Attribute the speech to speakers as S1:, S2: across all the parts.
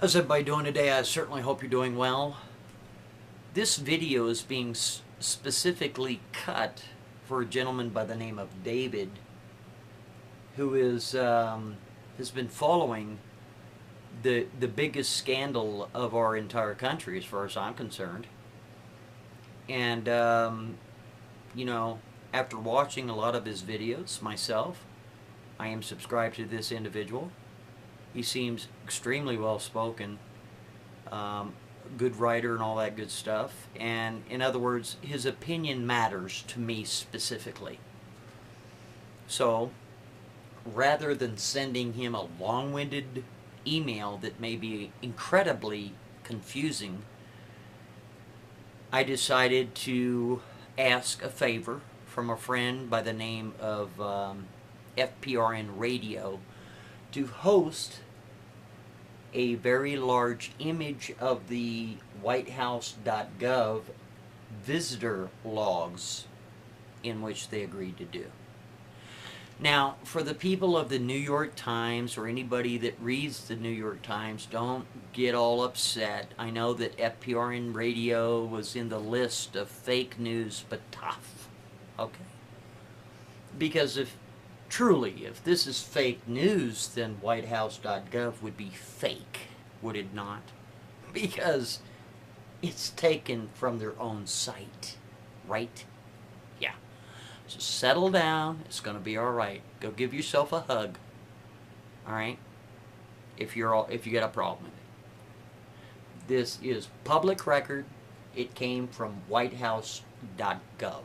S1: How's everybody doing today? I certainly hope you're doing well. This video is being specifically cut for a gentleman by the name of David, who is has been following the biggest scandal of our entire country, as far as I'm concerned. And you know, after watching a lot of his videos myself, I am subscribed to this individual. He seems extremely well spoken, good writer and all that good stuff. And in other words, his opinion matters to me specifically. So rather than sending him a long-winded email that may be incredibly confusing, I decided to ask a favor from a friend by the name of FPRN Radio to host a very large image of the whitehouse.gov visitor logs, in which they agreed to do. Now, for the people of the New York Times, or anybody that reads the New York Times, don't get all upset. I know that FPRN Radio was in the list of fake news, but tough. Okay? Because if this is fake news, then whitehouse.gov would be fake, would it not? Because it's taken from their own site, right? Yeah. So settle down. It's going to be all right. Go give yourself a hug. All right? If you got a problem with it. This is public record. It came from whitehouse.gov.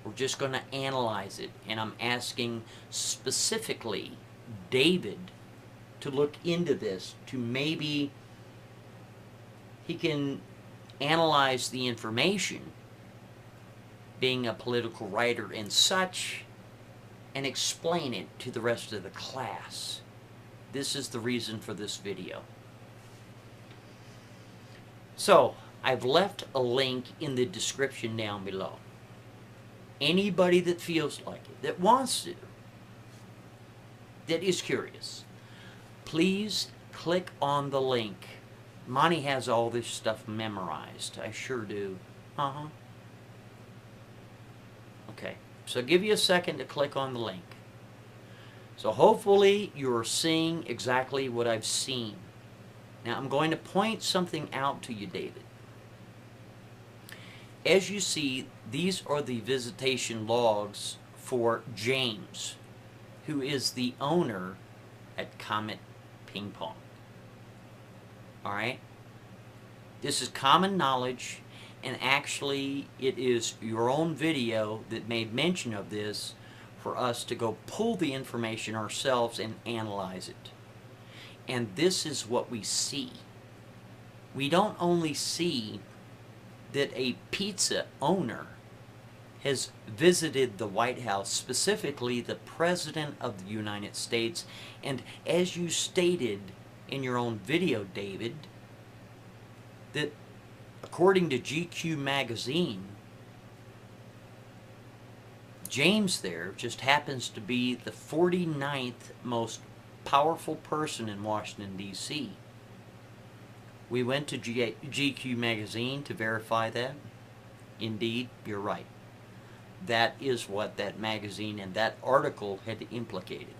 S1: We're just going to analyze it, and I'm asking specifically David to look into this, to maybe he can analyze the information, being a political writer and such, and explain it to the rest of the class. This is the reason for this video. So, I've left a link in the description down below. Anybody that feels like it, that wants to, that is curious, please click on the link. Monty has all this stuff memorized. I sure do. Okay, so give you a second to click on the link. So hopefully you're seeing exactly what I've seen. Now I'm going to point something out to you, David. As you see, these are the visitation logs for James, who is the owner at Comet Ping Pong. Alright? This is common knowledge, and actually it is your own video that made mention of this for us to go pull the information ourselves and analyze it. And this is what we see. We don't only see that a pizza owner has visited the White House, specifically the President of the United States, and as you stated in your own video, David, that according to GQ magazine, James there just happens to be the 49th most powerful person in Washington, D.C. We went to GQ magazine to verify that. Indeed, you're right. That is what that magazine and that article had implicated.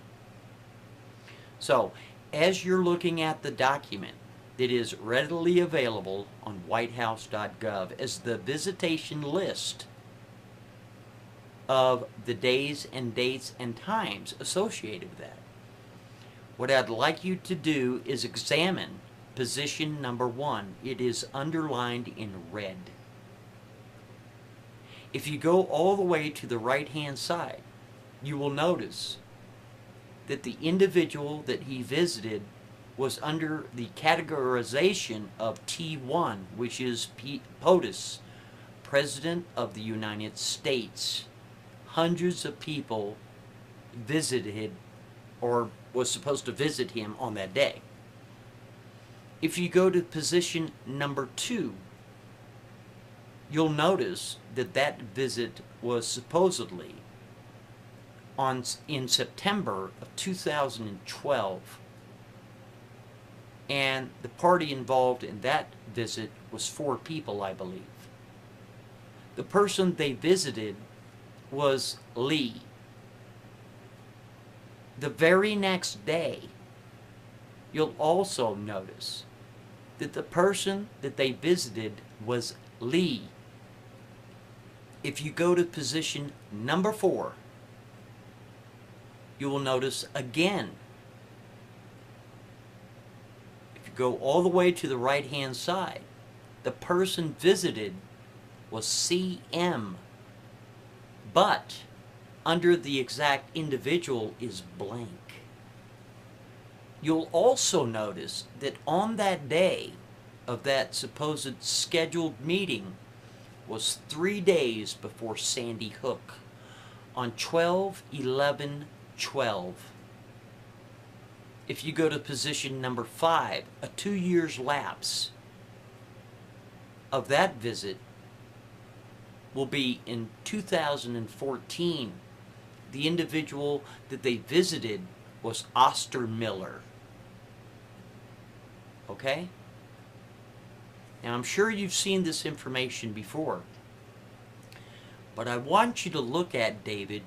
S1: So, as you're looking at the document that is readily available on whitehouse.gov as the visitation list of the days and dates and times associated with that, what I'd like you to do is examine position number 1. It is underlined in red. If you go all the way to the right-hand side, you will notice that the individual that he visited was under the categorization of T1, which is POTUS, President of the United States. Hundreds of people visited or was supposed to visit him on that day. If you go to position number 2, you'll notice that that visit was supposedly in September of 2012. And the party involved in that visit was 4 people, I believe. The person they visited was Lee. The very next day, you'll also notice that the person that they visited was Lee. If you go to position number 4, you will notice again, if you go all the way to the right hand side, the person visited was CM, but under the exact individual is blank. You'll also notice that on that day of that supposed scheduled meeting was 3 days before Sandy Hook, on 12/11/12. If you go to position number 5, a 2 years lapse of that visit will be in 2014. The individual that they visited was Ostermiller. Okay? Now, I'm sure you've seen this information before. But I want you to look at, David,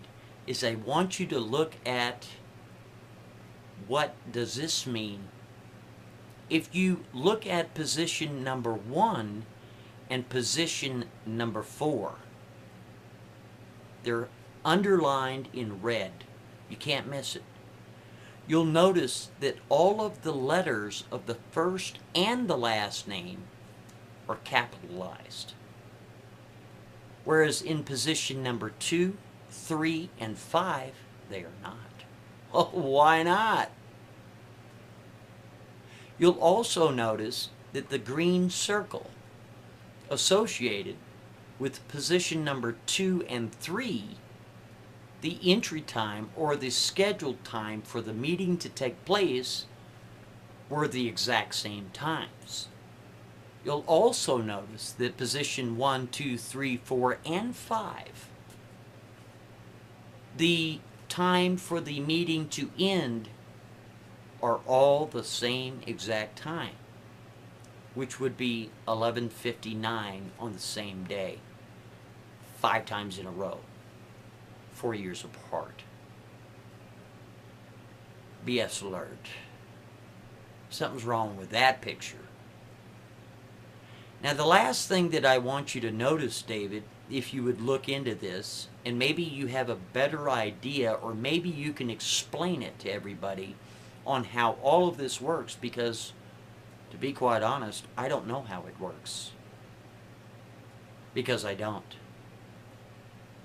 S1: is I want you to look at what does this mean. If you look at position number 1 and position number 4, they're underlined in red. You can't miss it. You'll notice that all of the letters of the first and the last name are capitalized. Whereas in position number 2, 3, and 5, they are not. Oh, why not? You'll also notice that the green circle associated with position number 2 and 3, the entry time or the scheduled time for the meeting to take place were the exact same times. You'll also notice that position 1, 2, 3, 4, and 5, the time for the meeting to end are all the same exact time, which would be 11:59 on the same day, 5 times in a row, 4 years apart. BS alert. Something's wrong with that picture. Now, the last thing that I want you to notice, David, if you would look into this, and maybe you have a better idea, or maybe you can explain it to everybody on how all of this works, because, to be quite honest, I don't know how it works. Because I don't.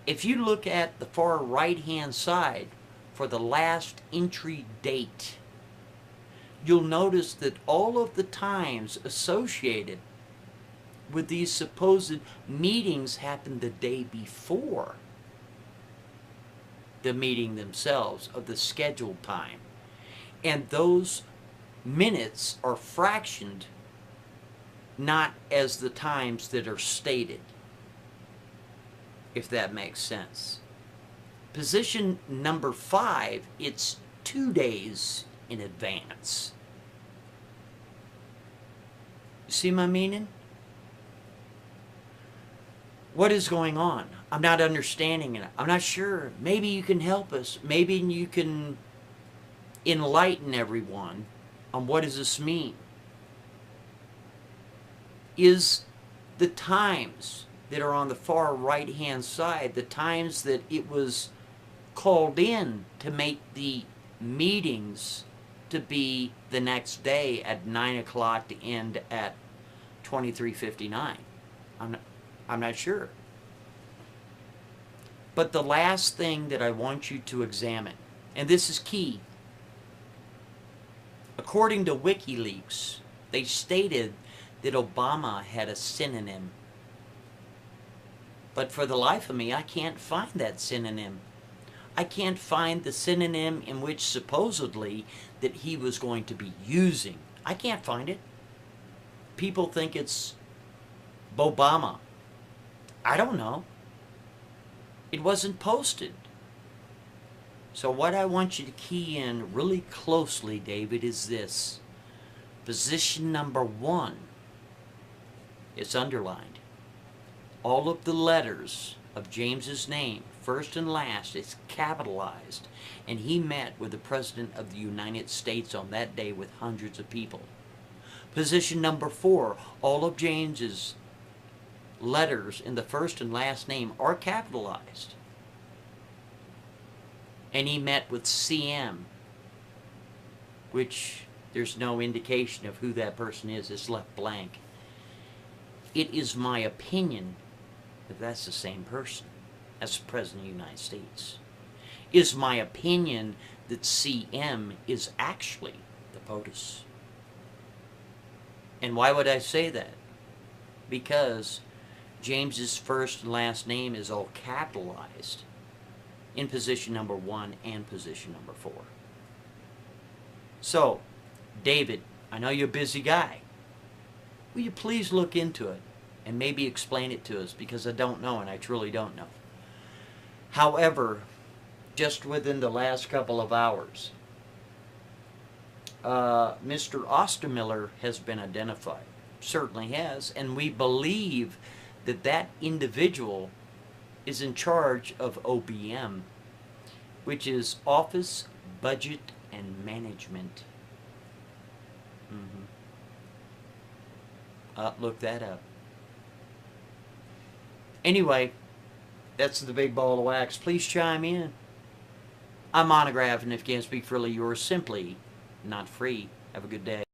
S1: If you look at the far right-hand side for the last entry date, you'll notice that all of the times associated with these supposed meetings happened the day before the meeting themselves of the scheduled time. And those minutes are fractioned not as the times that are stated, if that makes sense. Position number 5, it's 2 days in advance. You see my meaning? What is going on? I'm not understanding it. I'm not sure. Maybe you can help us. Maybe you can enlighten everyone on what does this mean. Is the times that are on the far right hand side, the times that it was called in to make the meetings to be the next day at 9 o'clock to end at 23:59? I'm not sure. But the last thing that I want you to examine, and this is key, according to WikiLeaks, they stated that Obama had a synonym. But for the life of me, I can't find that synonym. I can't find the synonym in which supposedly that he was going to be using. I can't find it. People think it's Bobama. I don't know. It wasn't posted. So what I want you to key in really closely, David, is this. Position number 1 is underlined. All of the letters of James's name, first and last, is capitalized. And he met with the President of the United States on that day with hundreds of people. Position number 4, all of James's letters in the first and last name are capitalized. And he met with CM, which there's no indication of who that person is. It's left blank. It is my opinion that that's the same person as the President of the United States. It is my opinion that CM is actually the POTUS. And why would I say that? Because James's first and last name is all capitalized in position number 1 and position number 4. So, David, I know you're a busy guy. Will you please look into it and maybe explain it to us, because I don't know, and I truly don't know. However, just within the last couple of hours, Mr. Ostermiller has been identified. Certainly has, and we believe that that individual is in charge of OBM, which is Office, Budget, and Management. Look that up. Anyway, that's the big ball of wax. Please chime in. I'm Monograph, and if you can't speak freely, you're simply not free. Have a good day.